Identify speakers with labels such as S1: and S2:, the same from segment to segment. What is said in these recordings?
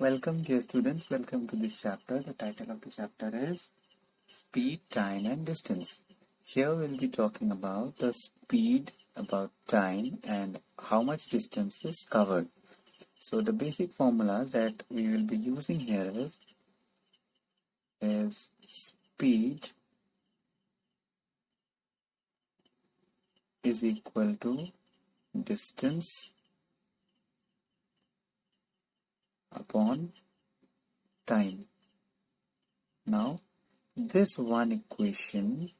S1: Welcome, dear students. Welcome to this chapter. The title of the chapter is Speed, Time and Distance. Here we'll be talking about the speed, about time and how much distance is covered. So the basic formula that we will be using here is speed is equal to distance upon time. Now this one equation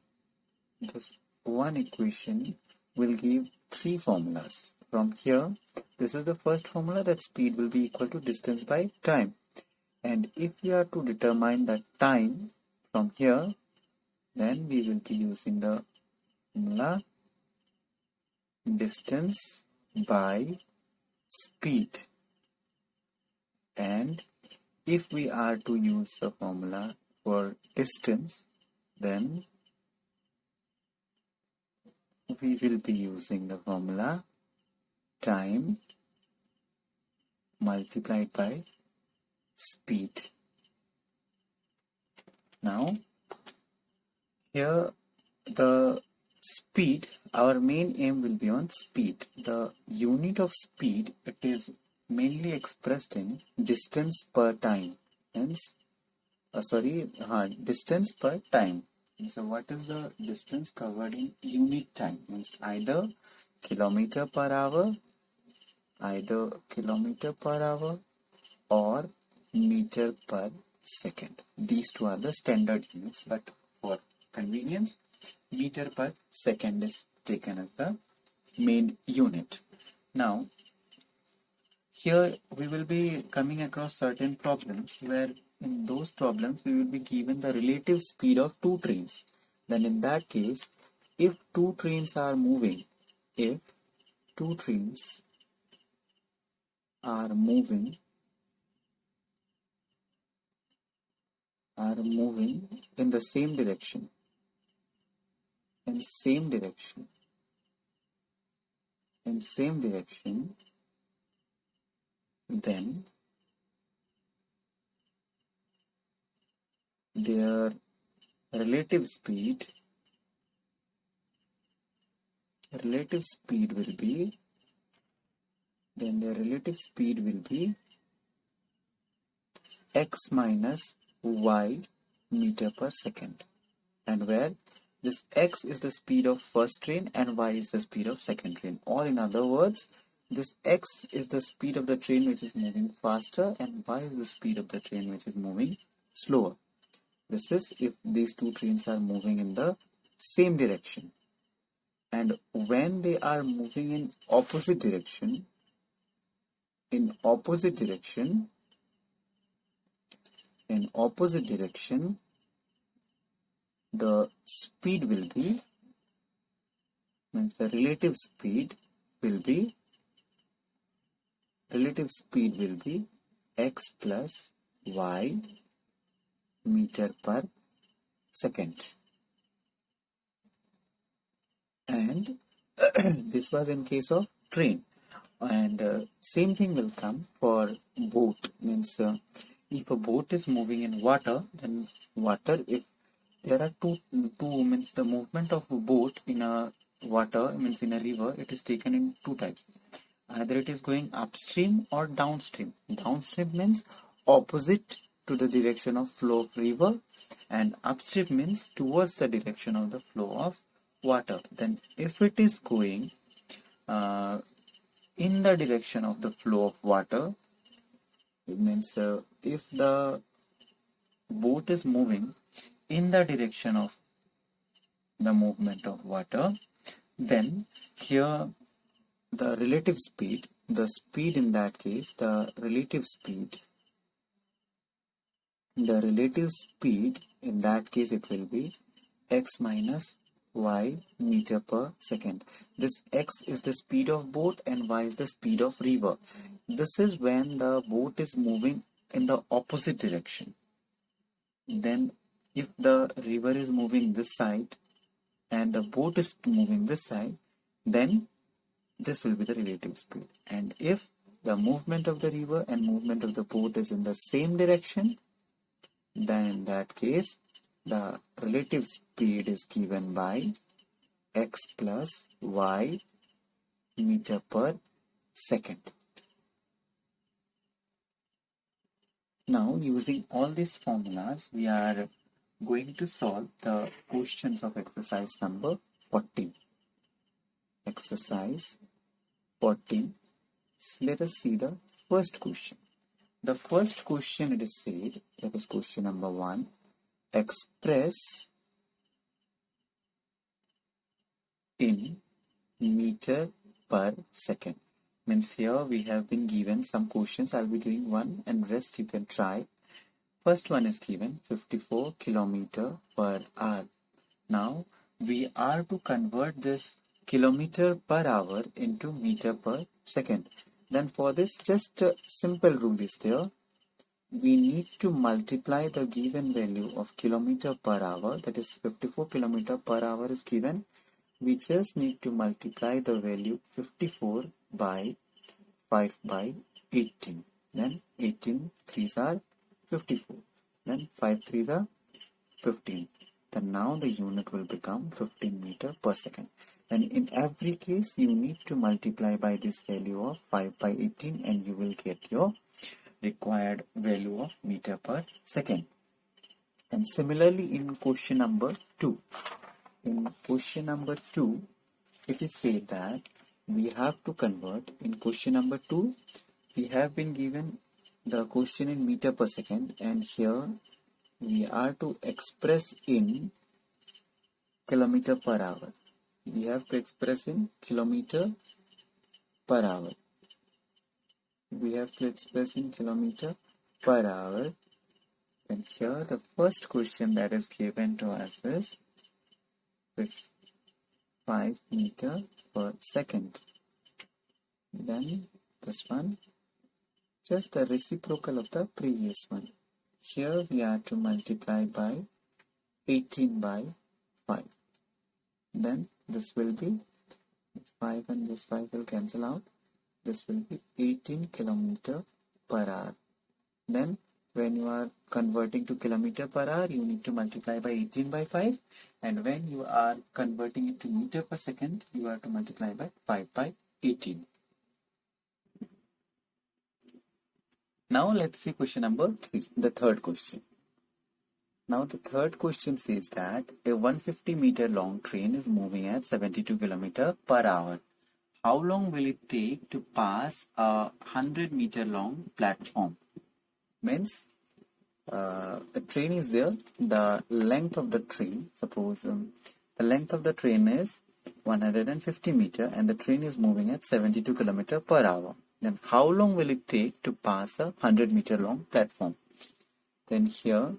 S1: will give three formulas. From here, this is the first formula, that speed will be equal to distance by time. And if we are to determine the time from here, then we will be using the formula distance by speed. And if we are to use the formula for distance, then we will be using the formula time multiplied by speed. Now, here the speed, our main aim will be on speed. The unit of speed, it is mainly expressed in distance per time. Hence, distance per time. So what is the distance covered in unit time? Means either kilometer per hour or meter per second. These two are the standard units, but for convenience, meter per second is taken as the main unit. Now, here we will be coming across certain problems where in those problems we will be given the relative speed of two trains. Then in that case, if two trains are moving in the same direction, then their relative speed will be x minus y meter per second, and where this x is the speed of first train and y is the speed of second train, or in other words, this x is the speed of the train which is moving faster and y is the speed of the train which is moving slower. This is if these two trains are moving in the same direction. And when they are moving in opposite direction, the speed will be, the relative speed will be x plus y meter per second. And this was in case of train. And same thing will come for boat. Means if a boat is moving in water, then if there are two means the movement of a boat in a water, means in a river, it is taken in two types. Either it is going upstream or downstream. Downstream means opposite to the direction of flow of river, and upstream means towards the direction of the flow of water. Then if it is going in the direction of the flow of water, it means if the boat is moving in the direction of the movement of water, then here the relative speed, the relative speed in that case, it will be x minus y meter per second. This x is the speed of boat and y is the speed of river. This is when the boat is moving in the opposite direction. Then if the river is moving this side and the boat is moving this side, then this will be the relative speed. And if the movement of the river and movement of the boat is in the same direction, then in that case, the relative speed is given by x plus y meter per second. Now, using all these formulas, we are going to solve the questions of exercise number 14. Exercise 14. So let us see the first question. The first question, it is said, that is question number 1, express in meter per second. Means here we have been given some questions. I'll be doing one and rest you can try. First one is given 54 kilometer per hour. Now we are to convert this kilometer per hour into meter per second. Then for this, just a simple rule is there. We need to multiply the given value of kilometer per hour, that is 54 kilometer per hour is given. We just need to multiply the value 54 by 5 by 18. Then 18 3s are 54. Then 5 3s are 15. Then now the unit will become 15 meter per second. And in every case, you need to multiply by this value of 5 by 18 and you will get your required value of meter per second. And similarly in question number 2. In question number 2, it is said that we have to convert. In question number 2, we have been given the question in meter per second, and here we are to express in kilometer per hour. We have to express in kilometer per hour. We have to express in kilometer per hour. And here the first question that is given to us is 5 meter per second. Then this one, just the reciprocal of the previous one. Here we are to multiply by 18 by 5. Then this will be 5 and this 5 will cancel out. This will be 18 kilometer per hour. Then when you are converting to kilometer per hour, you need to multiply by 18 by 5. And when you are converting it to meter per second, you have to multiply by 5 by 18. Now let's see question number 3, the third question. Now the third question says that a 150 meter long train is moving at 72 km per hour. How long will it take to pass a 100 meter long platform? Means a train is there, the length of the train, suppose the length of the train is 150 meter and the train is moving at 72 km per hour. Then how long will it take to pass a 100 meter long platform? Then here,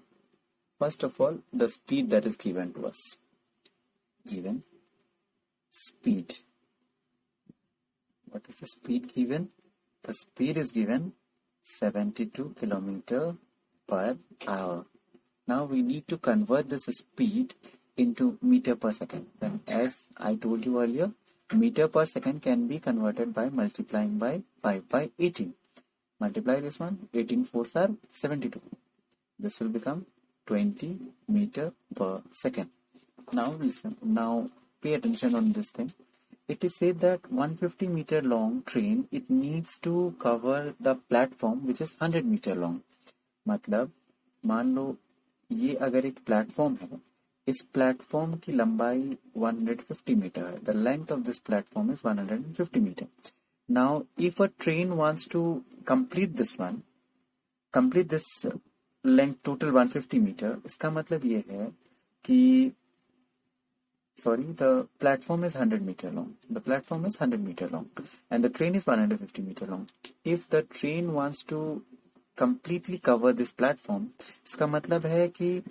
S1: first of all, the speed that is given to us. Given speed. What is the speed given? The speed is given 72 km per hour. Now we need to convert this speed into meter per second. Then as I told you earlier, meter per second can be converted by multiplying by 5 by 18. Multiply this one, 18 fours are 72. This will become 20 meter per second. Now listen, now pay attention on this thing. It is said that 150 meter long train, it needs to cover the platform which is 100 meter long. मतलब मान लो ये अगर एक platform है, इस platform की लंबाई 150 metre है. The length of this platform is 150 meter. Now, if a train wants to complete this length total 150 meter, इसका मतलब ये है कि the platform is 100 meter long. The platform is 100 meter long and the train is 150 meter long. If the train wants to completely cover this platform, इसका मतलब है कि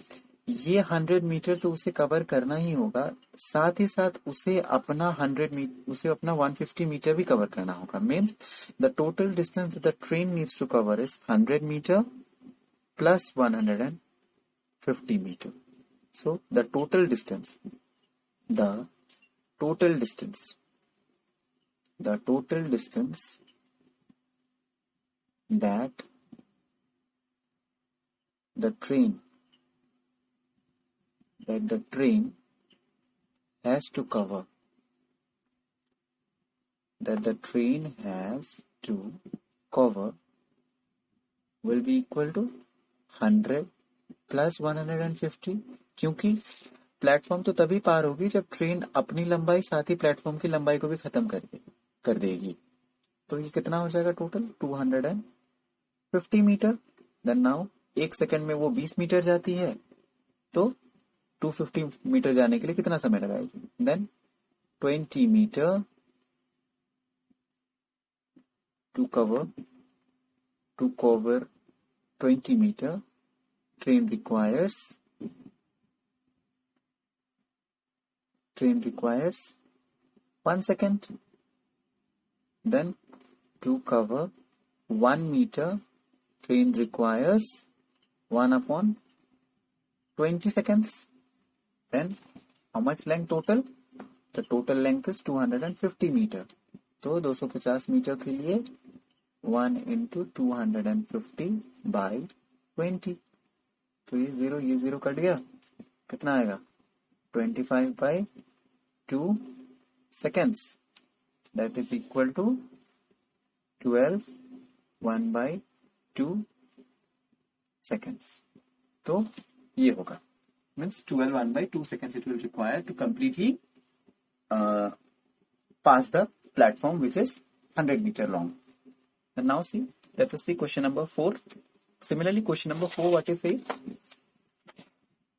S1: ये 100 मीटर तो उसे कवर करना ही होगा, साथ ही साथ उसे अपना 150 मीटर भी कवर करना होगा. Means the total distance that the train needs to cover is 100 meter plus 150 meter. So the total distance that the train has to cover will be equal to 100 plus 150, क्योंकि platform तो तभी पार होगी जब train अपनी लंबाई साथ ही platform की लंबाई को भी खत्म कर देगी। तो ये कितना हो जाएगा total 250 metre. Then now 1 second में वो 20 मीटर जाती है, तो 250 मीटर जाने के लिए कितना समय लगाएगी। Then 20 metre to cover 20 meter train requires 1 second. Then to cover 1 meter train requires 1/20 seconds. Then how much length total? The total length is 250 meter. तो 250 मीटर के लिए 1 into 250 by 20, तो ये जीरो कट गया, कितना आएगा 25 by 2 seconds, that is equal to 12 1 by 2 seconds. तो ये होगा means 12 1 by 2 seconds it will require to completely pass the platform which is 100 meter long. And now see, let us see question number 4. Similarly, question number 4, what is it?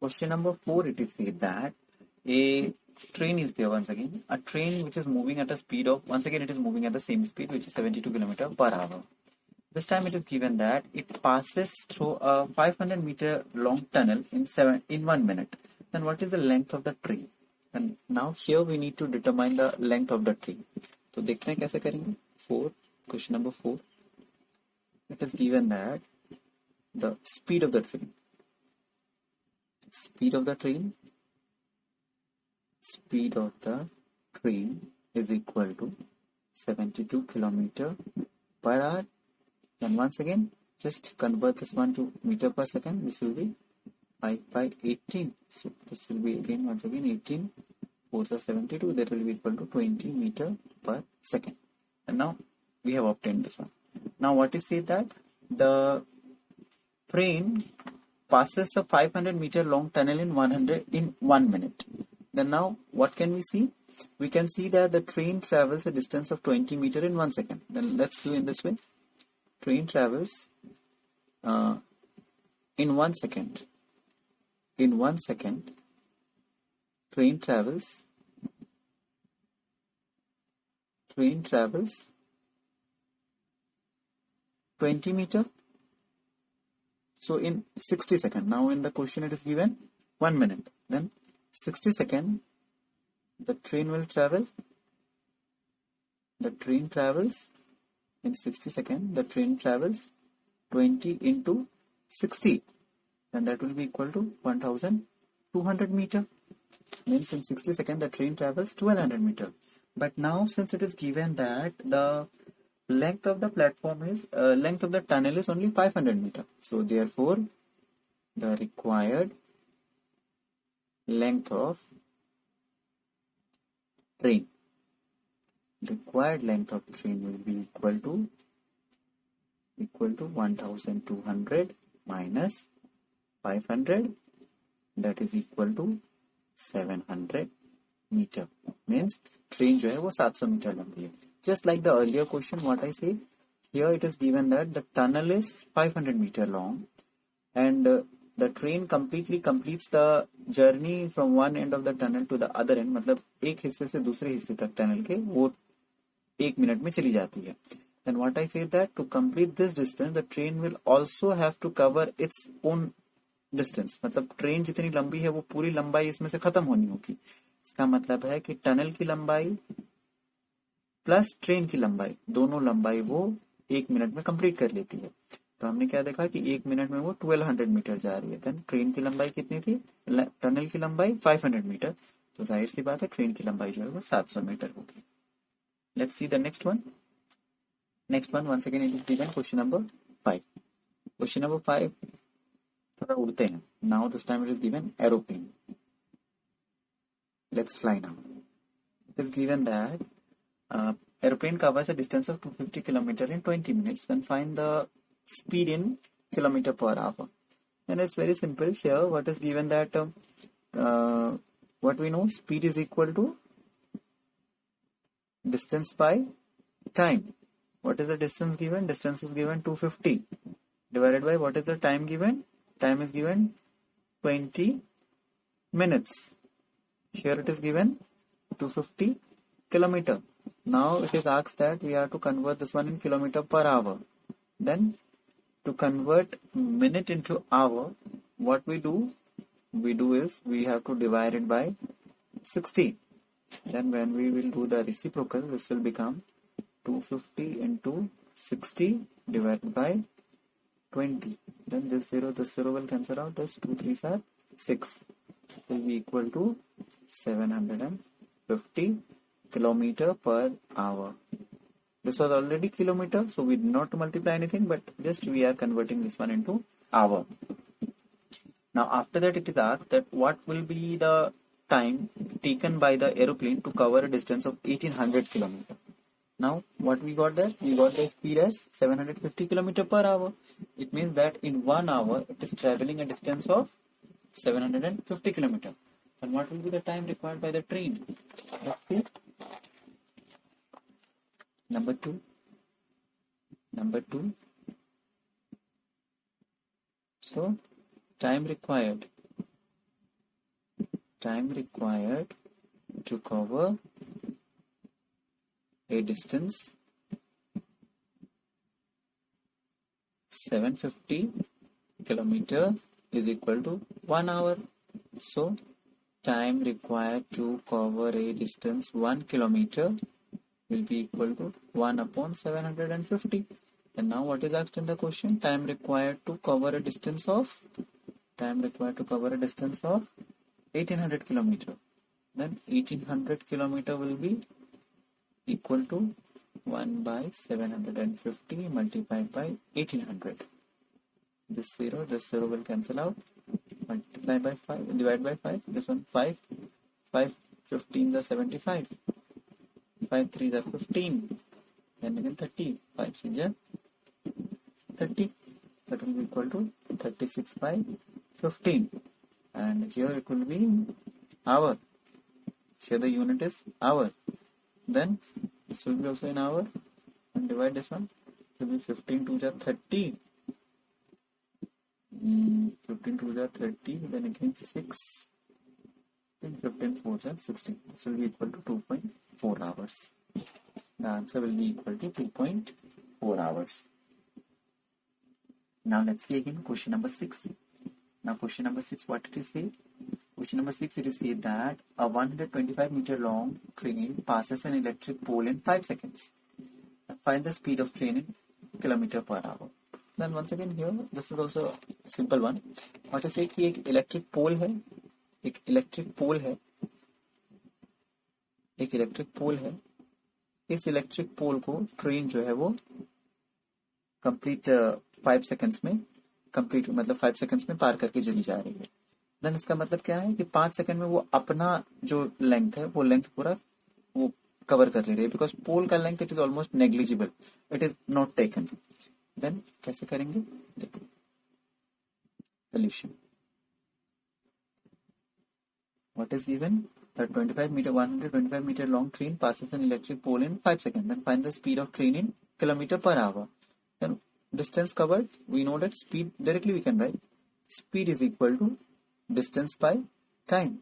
S1: Question number 4, it is said that a train is there once again. A train which is moving at a speed of, once again it is moving at the same speed, which is 72 km per hour. This time it is given that it passes through a 500 meter long tunnel in 1 minute. Then what is the length of the train? And now here we need to determine the length of the train. तो देखते हैं कैसे करेंगे। 4, question number 4. It is given that the speed of the train is equal to 72 km per hour. Then once again, just convert this one to meter per second. This will be 5 by 18. So this will be again once again 18 4 is 72. That will be equal to 20 meter per second. And now we have obtained this one. Now what is said that the train passes a 500 meter long tunnel in 1 minute. Then now what can we see? We can see that the train travels a distance of 20 meter in 1 second. Then let's do in this way. Train travels in 1 second. In 1 second, train travels 20 meter. So in 60 seconds, now in the question it is given 1 minute. Then 60 seconds, the train will travel. The train travels in 60 seconds. The train travels 20 into 60, and that will be equal to 1200 meter. Means in 60 seconds the train travels 1200 meter. But now since it is given that the length of the platform is length of the tunnel is only 500 meter, so therefore the required length of train will be equal to 1200 minus 500, that is equal to 700 meter. Means train जो है वो 700 metre लंबी है. Just like the earlier question, what I said, here it is given that the tunnel is 500 meter long, and the train completely completes the journey from one end of the tunnel to the other end. मतलब एक हिस्से से दूसरे हिस्से तक tunnel के वो 1 minute में चली जाती है. Then what I say that to complete this distance, the train will also have to cover its own distance. मतलब ट्रेन जितनी लंबी है वो पूरी लंबाई इसमें से खत्म होनी होगी. इसका मतलब है कि टनल की लंबाई प्लस ट्रेन की लंबाई, दोनों लंबाई वो 1 मिनट में कंप्लीट कर लेती है. तो हमने क्या देखा कि 1 मिनट में वो 1200 मीटर जा रही है. देन ट्रेन की लंबाई कितनी थी? टनल की लंबाई 500 मीटर. तो जाहिर सी बात है ट्रेन की लंबाई जो है वो 700 मीटर होगी. Let's see the next one. Next one, once again it is given question number 5. Question number 5. थोड़ा उड़ते हैं. Now this time it is given aeroplane. Let's fly now. It is given that aeroplane covers a distance of 250 kilometer in 20 minutes. Then find the speed in kilometer per hour. And it's very simple here. What is given that what we know, speed is equal to distance by time. What is the distance given? Distance is given 250 divided by what is the time given? Time is given 20 minutes. Here it is given 250 kilometer. Now it is asked that we have to convert this one in kilometer per hour. Then to convert minute into hour, what we do is we have to divide it by 60. Then when we will do the reciprocal, this will become 250 into 60 divided by 20. Then this 0 will cancel out. This 2 3s are 6. It will be equal to 750 kilometer per hour. This was already kilometer, so we did not multiply anything, but just we are converting this one into hour. Now after that it is asked that what will be the time taken by the aeroplane to cover a distance of 1800 kilometer. Now what we got there? We got the speed as 750 kilometer per hour. It means that in 1 hour it is traveling a distance of 750 kilometer. And what will be the time required by the train? Let's see. Number 2. So time required to cover a distance 750 kilometer is equal to 1 hour. So time required to cover a distance 1 kilometer will be equal to 1 upon 750. And now what is asked in the question? Time required to cover a distance of 1800 kilometer. Then 1800 kilometer will be equal to 1 by 750 multiplied by 1800. This 0 will cancel out. Multiply by 5, divide by 5. This one 5. 5 15 is 75. 5 3 is 15. Then again 30. 5 6 is 30. That will be equal to 36 by 15. And here it will be hour. Here the unit is hour. Then this will be also in hour. And divide this one. It will be 15 2 is 30. 15 2 is 30. Then again 6. Then 15 4 is 16. This will be equal to 2.4 hours. The answer will be equal to 2.4 hours. Now let's see again question number 6. Now question number 6, what it is say? Question number 6, it is say that a 125 meter long train passes an electric pole in 5 seconds. Find the speed of train in kilometer per hour. Then once again here, this is also a simple one. What is say कि एक electric pole है, एक electric pole है, इस electric pole को train जो है वो complete 5 seconds में कंप्लीट मतलब 5 सेकंड्स में पार करके चली जा रही है. देन इसका मतलब क्या है कि 5 सेकंड में वो अपना जो लेंथ है वो लेंथ पूरा वो कवर कर ले रही है. बिकॉज पोल का length it is almost negligible, it is not taken. Then कैसे करेंगे देखो solution. What is given that 125 meter long train passes an electric pole in 5 seconds. Then find the speed of train in kilometer per hour. Then distance covered, we know that speed directly we can write speed is equal to distance by time.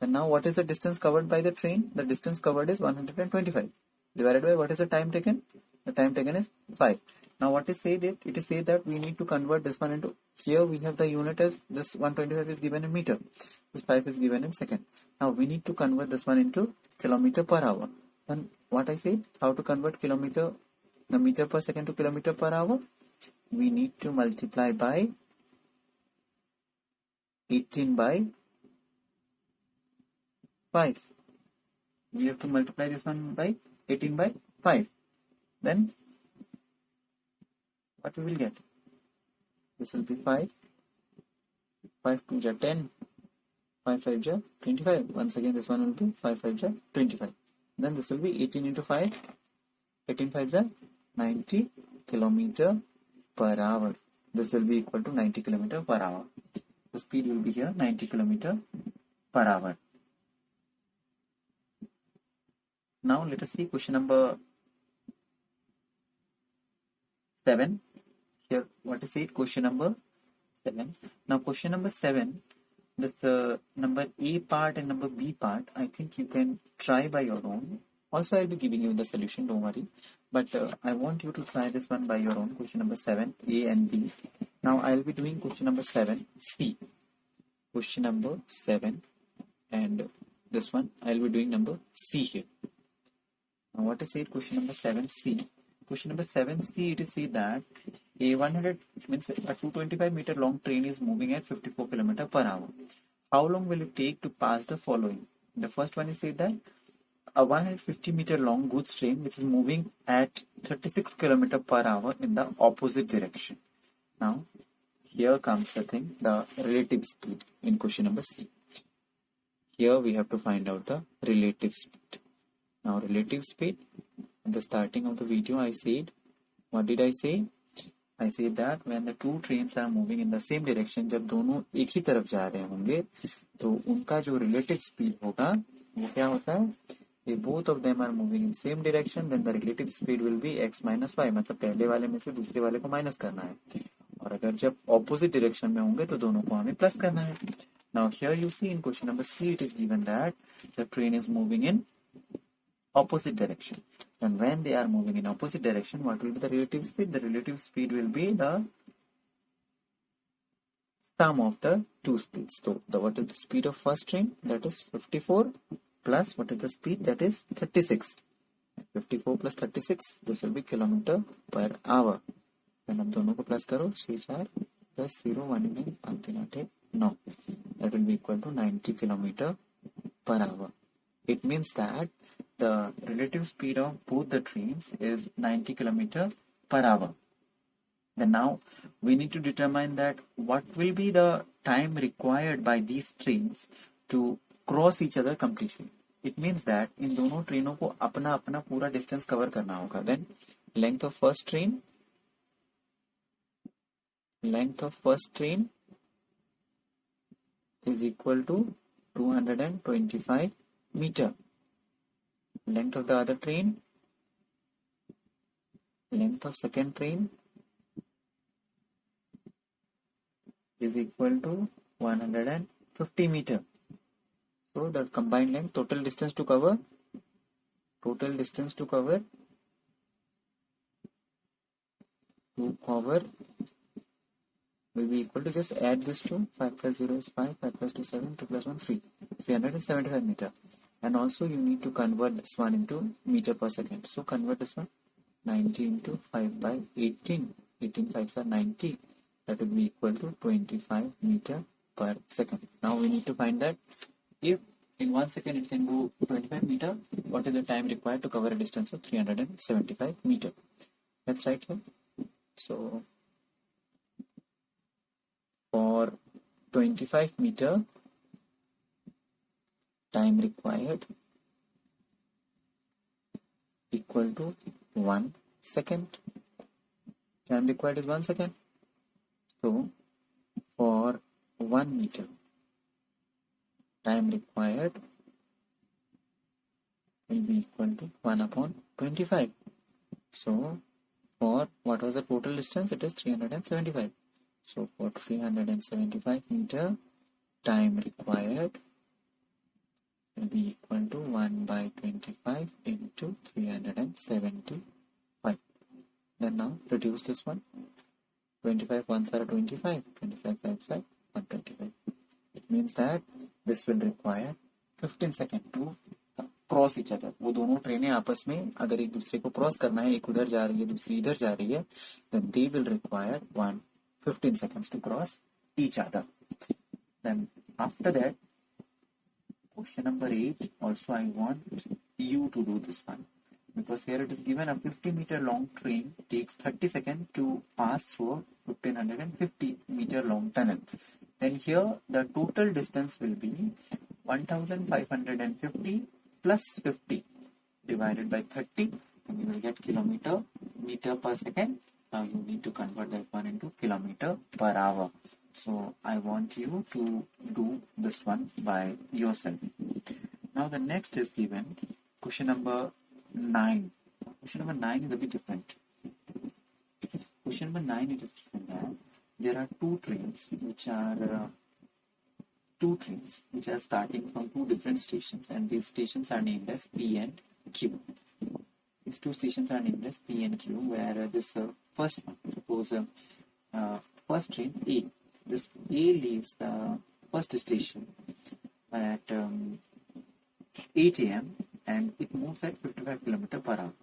S1: And now what is the distance covered by the train? The distance covered is 125 divided by what is the time taken? The time taken is 5. Now what is said? It is said that we need to convert this one into, here we have the unit as this 125 is given in meter, this 5 is given in second. Now we need to convert this one into kilometer per hour. And what I said, how to convert the meter per second to kilometer per hour? We need to multiply by 18 by 5. We have to multiply this one by 18 by 5. Then what we will get? This will be 5. 5 2 ja 10. 5 5 ja 25. Once again, this one will be 5 5 ja 25. Then this will be 18 into 5. 18 5 ja 90 kilometer per hour. This will be equal to 90 kilometer per hour. The speed will be here 90 kilometer per hour. Now let us see question number 7. Here, what is it? Question number 7. Now question number 7, the number A part and number B part, I think you can try by your own. Also, I'll be giving you the solution, don't worry. But I want you to try this one by your own. Question number 7, A and B. Now I'll be doing question number 7, C. Question number 7 and this one, I'll be doing number C here. Now what is it? Question number 7C. Question number 7C, it is see that a 100 means a 225 meter long train is moving at 54 km per hour. How long will it take to pass the following? The first one is say that a 150 meter long goods train which is moving at 36 km per hour in the opposite direction. Now here comes the thing, the relative speed in question number C. Here we have to find out the relative speed. Now relative speed, at the starting of the video I said, what did I say? I said that when the two trains are moving in the same direction, जब दोनों एक ही तरफ जा रहे होंगे तो उनका जो relative speed होगा वो क्या होता है? If both of them are moving in same direction, then the relative speed will be x minus y. मतलब पहले वाले में से दूसरे वाले को माइनस करना है, और अगर जब opposite direction में होंगे तो दोनों को हमें प्लस करना है. Now here you see in question number C, it is given that the train is moving in opposite direction. And when they are moving in opposite direction, what will be the relative speed? The relative speed will be the sum of the two speeds. So what is the speed of first train? That is 54 plus what is the speed? That is 36. 54 plus 36, this will be kilometer per hour. When आप दोनों को plus करो 6 4 plus 0 1 9 5 3 8 9, that will be equal to 90 kilometer per hour. It means that the relative speed of both the trains is 90 km per hour. Then now we need to determine that what will be the time required by these trains to cross each other completely. It means that इन दोनों ट्रेनों को अपना अपना पूरा distance cover करना होगा. Then length of first train is equal to 225 meter. Length of the other train, length of second train is equal to 150 meter. So the combined length, total distance to cover will be equal to, just add this to 5 plus 0 is 5, 5 plus 2 7, 2 plus 1 3, 375 meter. And also you need to convert this one into meter per second. So convert this one, 90 into 5 by 18. 18 5s are 90. That will be equal to 25 meter per second. Now we need to find that if in 1 second it can go 25 meter, what is the time required to cover a distance of 375 meter? Let's write here. So for 25 meter, time required equal to 1 second. Time required is 1 second. So for 1 meter, time required will be equal to 1 upon 25. So for what was the total distance? It is 375. So for 375 meter, time required will be equal to 1 by 25 into 375. Then now reduce this one. 25 ones are 25, 25 5s are 125. It means that this will require 15 seconds to cross each other. वो दोनों ट्रेनें आपस में अगर एक दूसरे को cross करना है, एक उधर जा रही है दूसरी इधर जा रही है, then they will require 15 seconds to cross each other. Then after that, question number 8, also I want you to do this one, because here it is given a 50 meter long train takes 30 seconds to pass through 1550 meter long tunnel. Then here the total distance will be 1550 plus 50 divided by 30, and you will get kilometer meter per second. Now you need to convert that one into kilometer per hour. So I want you to do this one by yourself. Now the next is given question number 9. Question number 9 is a bit different. Question number 9, it is given that there are two trains which are starting from two different stations, and these stations are named as P and Q. These two stations are named as P and Q, where this first one, suppose first train A, this A leaves the first station at 8 a.m. and it moves at 55 km per hour.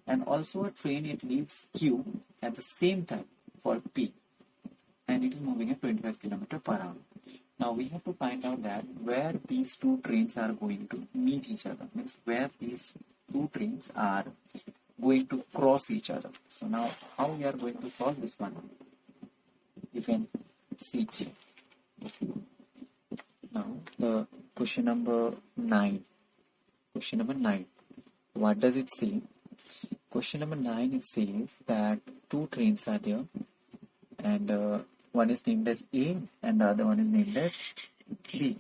S1: And also a train, it leaves Q at the same time for P, and it is moving at 25 km per hour. Now we have to find out that where these two trains are going to meet each other, means where these two trains are going to cross each other. So now how we are going to solve this one? You can see here. Now the question number 9. Question number 9. What does it say? Question number 9, it says that two trains are there, and one is named as A and the other one is named as B.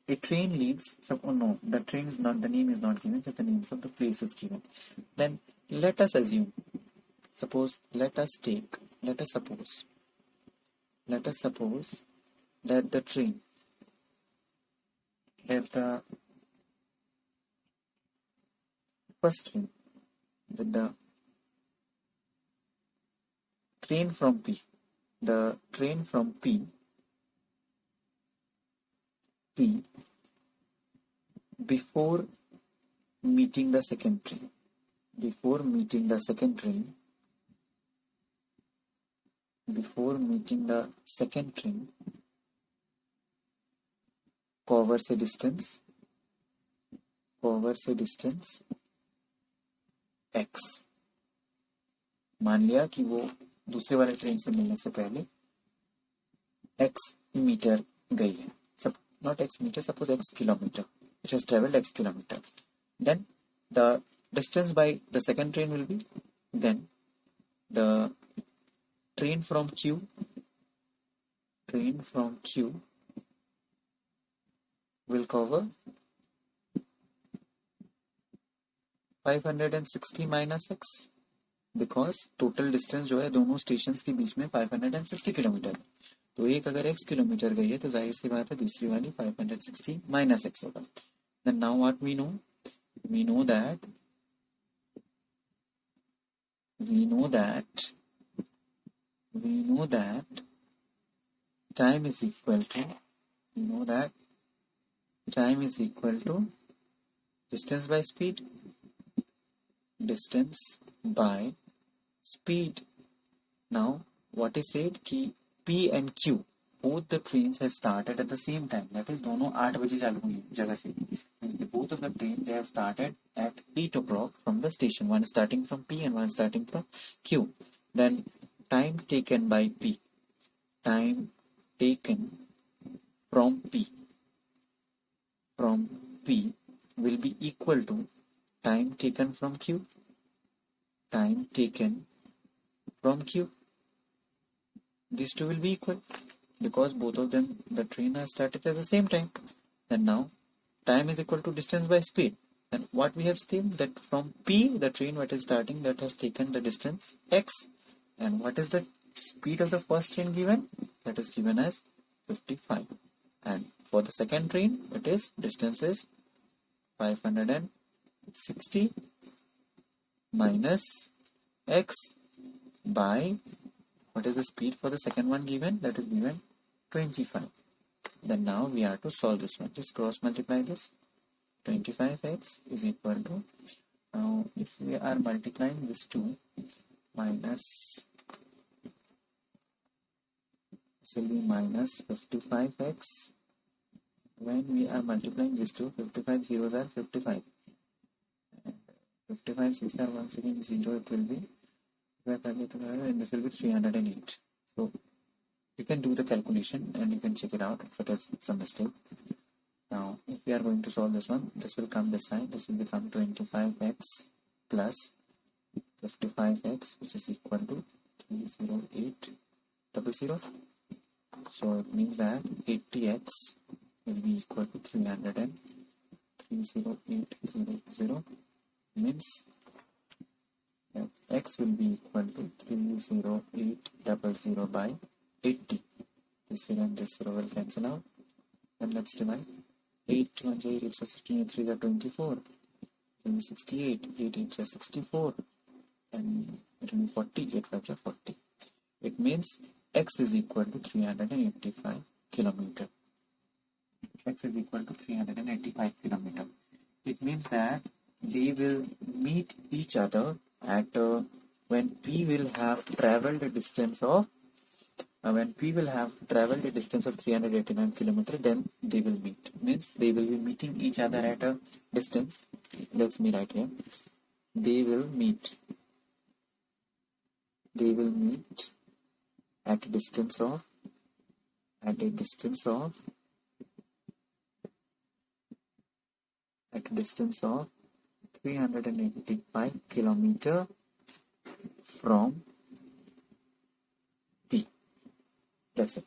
S1: A train leaves, no, the train is not, the name is not given, just the names of the place is given. Then let us assume, let us suppose that the train, that the first train, that the train from P, before meeting the second train, covers a distance x. मान लिया कि वो दूसरे वाले train से मिलने से पहले x मीटर गई है, not x meter, suppose x kilometer, it has traveled x kilometer. Then the distance by the second train will be, then the train from Q will cover 560 minus x, because total distance जो है दोनों stations के बीच में 560 kilometre है. तो एक अगर x kilometre गई है तो जाहिर सी बात है दूसरी वाली 560 minus x होगा. Then now what we know that time is equal to distance by speed. Now what is said कि P and Q, both the trains have started at the same time, that is दोनों 8 बजे चालू हुई जगह से. Means both of the trains, they have started at 8 o'clock from the station, one starting from P and one starting from Q. Then time taken by P, time taken from P will be equal to time taken from Q. These two will be equal because both of them, the train has started at the same time. And now time is equal to distance by speed. And what we have seen, that from P, the train what is starting, that has taken the distance x. And what is the speed of the first train given? That is given as 55. And for the second train, it is distance is 560 minus x by, what is the speed for the second one given? That is given 25. Then now we have to solve this one. Just cross multiply this. 25x is equal to, now if we are multiplying this 2 minus, this will be minus 55x. When we are multiplying these two, 55 zeros are 55. And 55 6 are once again 0, it will be, and this will be 308. So you can do the calculation and you can check it out if it is some mistake. Now, if we are going to solve this one, this will come this side. This will become 25x plus 55x, which is equal to 30800. So it means that 80x will be equal to 300 and 30800 means that x will be equal to 30800 by 80. This 0 and this 0 will cancel out. And let's divide. 8 1 8 is 16, 8 3 are 24. It will be 68, 8 8 is 64, and it will be 40, 8 5 is 40. It means x is equal to 385 kilometer. X is equal to 385 kilometer. It means that they will meet each other at when P will have traveled a distance of 389 kilometer, then they will meet. Means they will be meeting each other at a distance. Let's me right here. They will meet at a distance of 385 kilometer from P. That's it.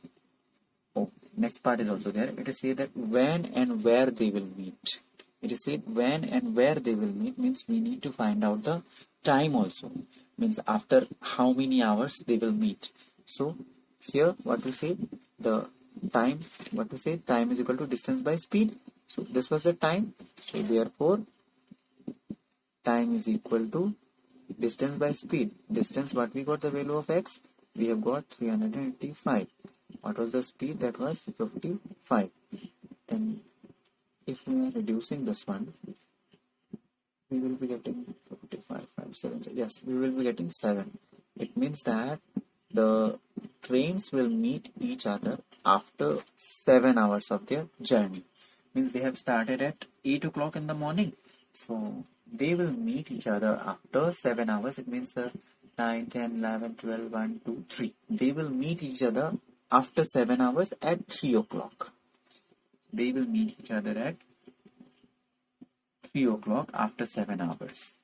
S1: Oh, next part is also there. It is said that when and where they will meet. It is said when and where they will meet means we need to find out the time also. Means after how many hours they will meet. So here what we say, the time, what we say, time is equal to distance by speed. So this was the time. So therefore time is equal to distance by speed. Distance, what we got the value of x? We have got 385. What was the speed? That was 55. Then if we are reducing this one, we will be getting 55, 5, 7. Yes, we will be getting 7. It means that the trains will meet each other after 7 hours of their journey. Means they have started at 8 o'clock in the morning. So they will meet each other after 7 hours. It means 9, 10, 11, 12, 1, 2, 3. They will meet each other after 7 hours at 3 o'clock. They will meet each other at 3 o'clock after 7 hours.